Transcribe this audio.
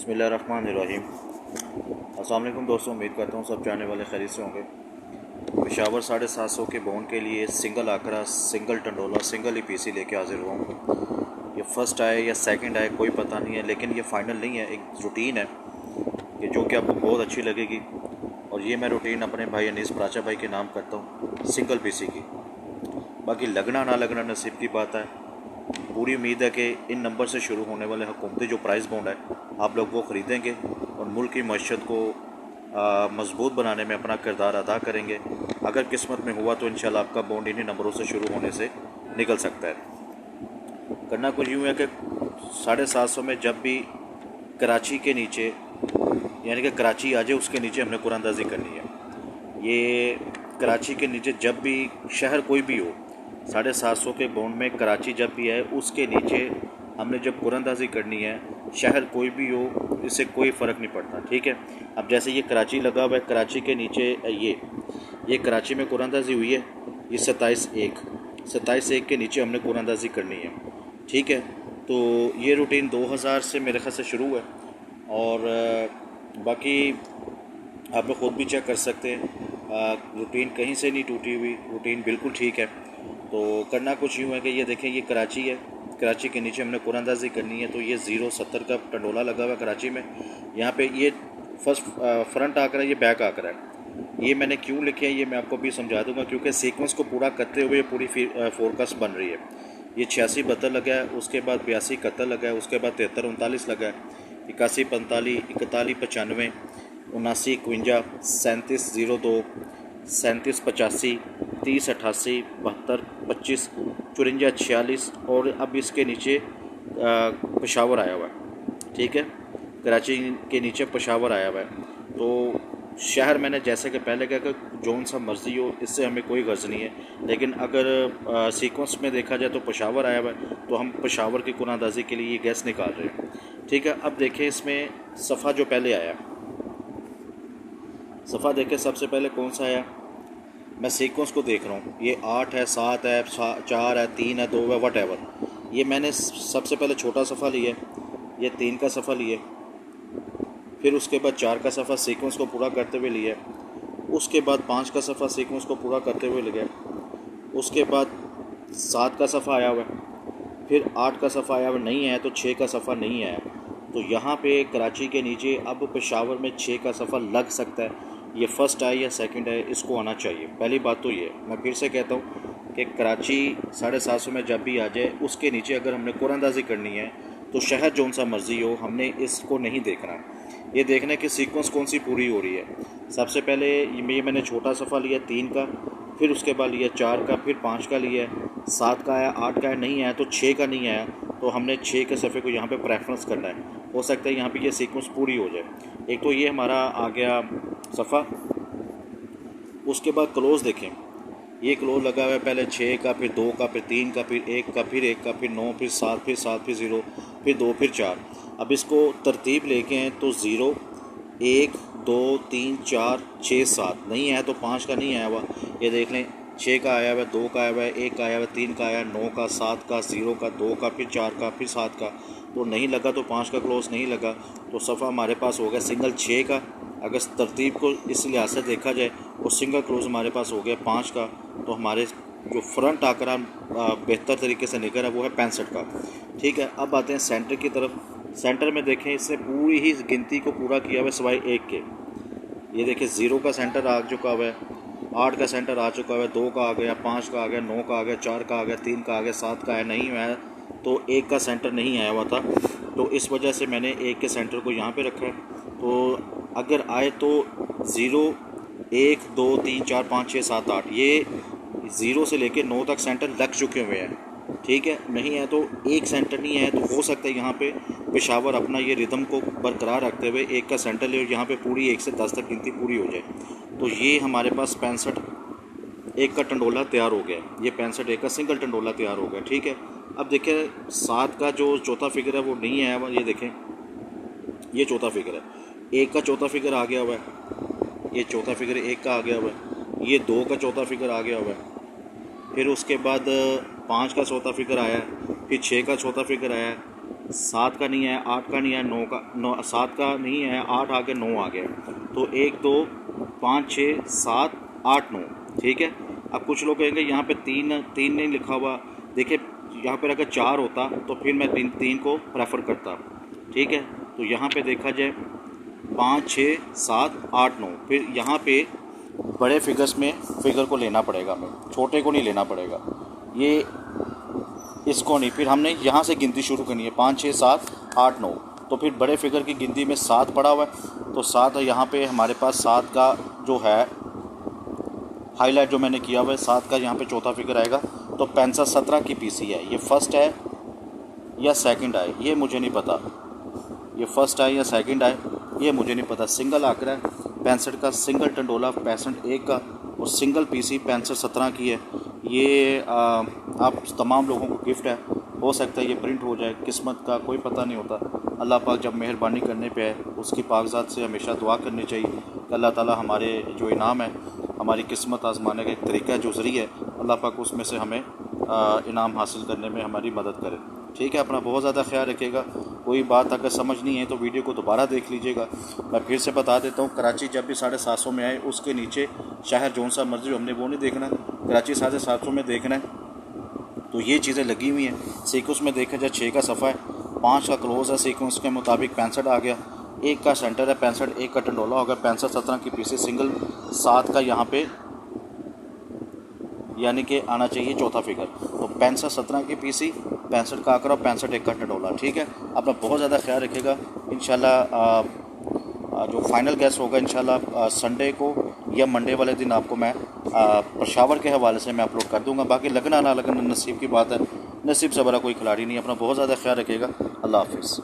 बिस्मिल्लाहिर्रहमानिर्रहीम। अस्सलाम वालेकुम दोस्तों, उम्मीद करता हूँ सब जाने वाले खैरियत से होंगे। पेशावर 750 के बोन के लिए सिंगल आकरा, सिंगल टंडोला, सिंगल ही पीसी लेके हाजिर हुआ हूँ। ये फ़र्स्ट आए या सेकंड आए कोई पता नहीं है, लेकिन ये फ़ाइनल नहीं है, एक रूटीन है कि जो कि आपको बहुत अच्छी लगेगी। और ये मैं रूटीन अपने भाई अनीस प्राचा भाई के नाम करता हूँ, सिंगल पीसी की। बाकी लगना ना लगना नसीब की बात है। पूरी उम्मीद है कि इन नंबर से शुरू होने वाले हुकूमती जो प्राइस बॉन्ड है आप लोग वो ख़रीदेंगे और मुल्क की मईशत को मजबूत बनाने में अपना किरदार अदा करेंगे। अगर किस्मत में हुआ तो इंशाल्लाह आपका बॉन्ड इन्हीं नंबरों से शुरू होने से निकल सकता है। करना कुछ यूँ है कि 750 में जब भी कराची के नीचे, यानी कि कराची आ जाए उसके नीचे हमने कुरानंदाजी करनी है। ये कराची के नीचे जब भी शहर कोई भी हो, 750 के बॉन्ड में कराची जब भी है उसके नीचे हमने जब कुरानंदाजी करनी है, शहर कोई भी हो, इससे कोई फ़र्क नहीं पड़ता। ठीक है, अब जैसे ये कराची लगा हुआ है, कराची के नीचे ये कराची में कुरानंदाजी हुई है, ये 27/1 के नीचे हमने कुरानंदाजी करनी है। ठीक है, तो ये रूटीन 2000 से मेरे ख्याल से शुरू है और बाकी आप लोग ख़ुद भी चेक कर सकते हैं। रूटीन कहीं से नहीं टूटी हुई, रूटीन बिल्कुल ठीक है। तो करना कुछ यूँ है कि ये देखें, ये कराची है, कराची के नीचे हमने कुरानंदाजी करनी है। तो ये 070 का टंडोला लगा हुआ है कराची में। यहाँ पे ये फ्रंट आकर है, ये बैक आकर है। ये मैंने क्यों लिखे हैं ये मैं आपको भी समझा दूंगा, क्योंकि सीक्वेंस को पूरा करते हुए पूरी फोरकास्ट बन रही है। ये 86-72 लगा है, उसके बाद 82-71 लगा है, उसके बाद 73-39 लगा है, 81-45, 41-95, 79-51, 37-02, 37-85, 30-88, 72-25, 54-46 और अब इसके नीचे पेशावर आया हुआ है। ठीक है, कराची के नीचे पेशावर आया हुआ है। तो शहर मैंने जैसे कि पहले कहा कि जौन सा मर्ज़ी हो, इससे हमें कोई गर्ज नहीं है। लेकिन अगर सीक्वेंस में देखा जाए तो पेशावर आया हुआ है, तो हम पेशावर की कुरानंदाजी के लिए ये गैस निकाल रहे हैं। ठीक है, अब देखें इसमें सफ़ा जो पहले आया, सफ़ा देखें सबसे पहले कौन सा आया। मैं सीक्वेंस को देख रहा हूँ, ये 8 है, 7 है, 4 है, 3 है, 2 है, वट एवर। ये मैंने सबसे पहले छोटा सफ़ा लिया, ये 3 का सफ़ा लिया, फिर उसके बाद 4 का सफ़ा सीक्वेंस को पूरा करते हुए लिया, उसके बाद 5 का सफ़ा सीक्वेंस को पूरा करते हुए लिया, उसके बाद 7 का सफ़ा आया हुआ है, फिर 8 का सफ़ा आया हुआ नहीं है, तो 6 का सफ़ा नहीं आया। तो यहाँ पे कराची के नीचे अब पेशावर में 6 का सफ़ा लग सकता है। ये फ़र्स्ट आए या सेकंड आए, इसको आना चाहिए। पहली बात तो ये, मैं फिर से कहता हूँ कि कराची 750 में जब भी आ जाए उसके नीचे अगर हमने कुरानंदाजी करनी है तो शहर जौन सा मर्ज़ी हो, हमने इसको नहीं देखना। ये देखना कि सीक्वेंस कौन सी पूरी हो रही है। सबसे पहले ये मैंने छोटा सफ़ा लिया 3 का, फिर उसके बाद लिया 4 का, फिर 5 का लिया, 7 का आया, 8 का नहीं आया, तो 6 का नहीं आया, तो हमने 6 के सफ़े को यहाँ पे प्रेफरेंस करना है। हो सकता है यहाँ पे ये सीक्वेंस पूरी हो जाए। एक तो ये हमारा आ गया सफ़ा। उसके बाद क्लोज़ देखें, ये क्लोज़ लगा हुआ है पहले 6 का, फिर 2 का, फिर 3 का, फिर 1 का, फिर 1 का, फिर 9, फिर 7, फिर 7, फिर 0, फिर 2, फिर 4। अब इसको तरतीब लेके हैं तो 0, 1, 2, 3, 4, 6, 7 नहीं है, तो 5 का नहीं आया हुआ। ये देख लें, 6 का आया हुआ है, 2 का आया हुआ है, 1 का आया हुआ है, 3 का आया, 9 का, 7 का, 0 का, 2 का, फिर 4 का, फिर 7 का, तो नहीं लगा। तो 5 का क्लोज़ नहीं लगा, तो सफ़ा हमारे पास हो गया सिंगल 6 का। अगर तरतीब को इस लिहाज से देखा जाए और सिंगल क्लोज़ हमारे पास हो गया 5 का, तो हमारे जो फ्रंट आंकड़ा बेहतर तरीके से निकल है वो है 65 का। ठीक है, अब आते हैं सेंटर की तरफ। सेंटर में देखें, इसने पूरी ही गिनती को पूरा किया हुआ है सिवाय 1 के। ये देखिए 0 का सेंटर आ चुका हुआ है, 8 का सेंटर आ चुका है, 2 का आ गया, 5 का आ गया, 9 का आ गया, 4 का आ गया, 3 का आ गया, 7 का आया नहीं है, तो 1 का सेंटर नहीं आया हुआ था। तो इस वजह से मैंने 1 के सेंटर को यहाँ पे रखा है। तो अगर आए तो 0, 1, 2, 3, 4, 5, 6, 7, 8, ये 0 से लेके 9 तक सेंटर लग चुके हुए हैं। ठीक है, नहीं है तो 1 सेंटर नहीं है, तो हो सकता है यहाँ पे पेशावर अपना ये रिदम को बरकरार रखते हुए 1 का सेंटर ले और यहाँ पे पूरी 1 से 10 तक गिनती पूरी हो जाए। तो ये हमारे पास 65 1 का टंडोला तैयार हो गया, ये 65 1 का सिंगल टंडोला तैयार हो गया। ठीक है, अब देखें 7 का जो चौथा फिगर है वो नहीं है। ये देखें, ये चौथा फिगर है, 1 का चौथा फिगर आ गया हुआ है, ये चौथा फिगर 1 का आ गया हुआ है, ये 2 का चौथा फिगर आ गया हुआ है, फिर उसके बाद 5 का चौथा फिगर आया है, फिर 6 का चौथा फिगर आया है, 7 का नहीं है, 8 का नहीं है, 9 का 9 7 का नहीं है, 8 आ गया, 9 आ गया, तो 1 2 5 6 7 8 9, ठीक है। अब कुछ लोग कहेंगे यहाँ पे 3 नहीं लिखा हुआ। देखिए यहाँ पर अगर 4 होता तो फिर मैं 3 को प्रेफर करता, ठीक है। तो यहाँ पे देखा जाए 5 6 7 8 9, फिर यहाँ पे बड़े फिगर्स में फिगर को लेना पड़ेगा, हमें छोटे को नहीं लेना पड़ेगा, ये इसको नहीं। फिर हमने यहाँ से गिनती शुरू करनी है 5 6 7 8 9, तो फिर बड़े फिगर की गिनती में 7 पड़ा हुआ है, तो 7 यहाँ पे हमारे पास 7 का जो है हाईलाइट जो मैंने किया हुआ है, 7 का यहाँ पे चौथा फिगर आएगा। तो 65 17 की पीसी है, ये फर्स्ट है या सेकंड है ये मुझे नहीं पता, ये फर्स्ट है या सेकंड है ये मुझे नहीं पता। सिंगल आकर है 65 का, सिंगल टंडोला 65 1 का, और सिंगल पीसी 65 17 की है। ये आप तमाम लोगों को गिफ्ट है, हो सकता है ये प्रिंट हो जाए, किस्मत का कोई पता नहीं होता। अल्लाह पाक जब मेहरबानी करने पे है उसकी पाकज़ात से हमेशा दुआ करनी चाहिए कि अल्लाह ताला हमारे जो इनाम है, हमारी किस्मत आजमाने का एक तरीका जो ज़रिया है, अल्लाह पाक उसमें से हमें इनाम हासिल करने में हमारी मदद करे, ठीक है। अपना बहुत ज़्यादा ख्याल रखिएगा। कोई बात अगर समझ नहीं है तो वीडियो को दोबारा देख लीजिएगा। मैं फिर से बता देता हूँ, कराची जब भी 750 में आए उसके नीचे शहर जौन सा मर्जी हमने वो नहीं देखना, कराची 750 में देखना है। तो ये चीज़ें लगी हुई हैं। सीक्वेंस में देखा जाए 6 का सफ़ा है, 5 का क्लोज़ है, सीक्वेंस के मुताबिक 65 आ गया, 1 का सेंटर है 65, 1 का टंडोला होगा 65 17 की पीसी सिंगल, 7 का यहाँ पे यानी कि आना चाहिए चौथा फिगर। तो 65 17 की पीसी, 65 का आंकड़ा, 65 1 का टंडोला, ठीक है। अपना बहुत ज़्यादा ख्याल रखिएगा। इंशाल्लाह जो फाइनल गैस होगा इंशाल्लाह संडे को या मंडे वाले दिन आपको मैं पेशावर के हवाले से मैं अपलोड कर दूंगा। बाकी लगना ना लगना नसीब की बात है, नसीब से बड़ा कोई खिलाड़ी नहीं। अपना बहुत ज़्यादा ख्याल रखिएगा। अल्लाह हाफिज़।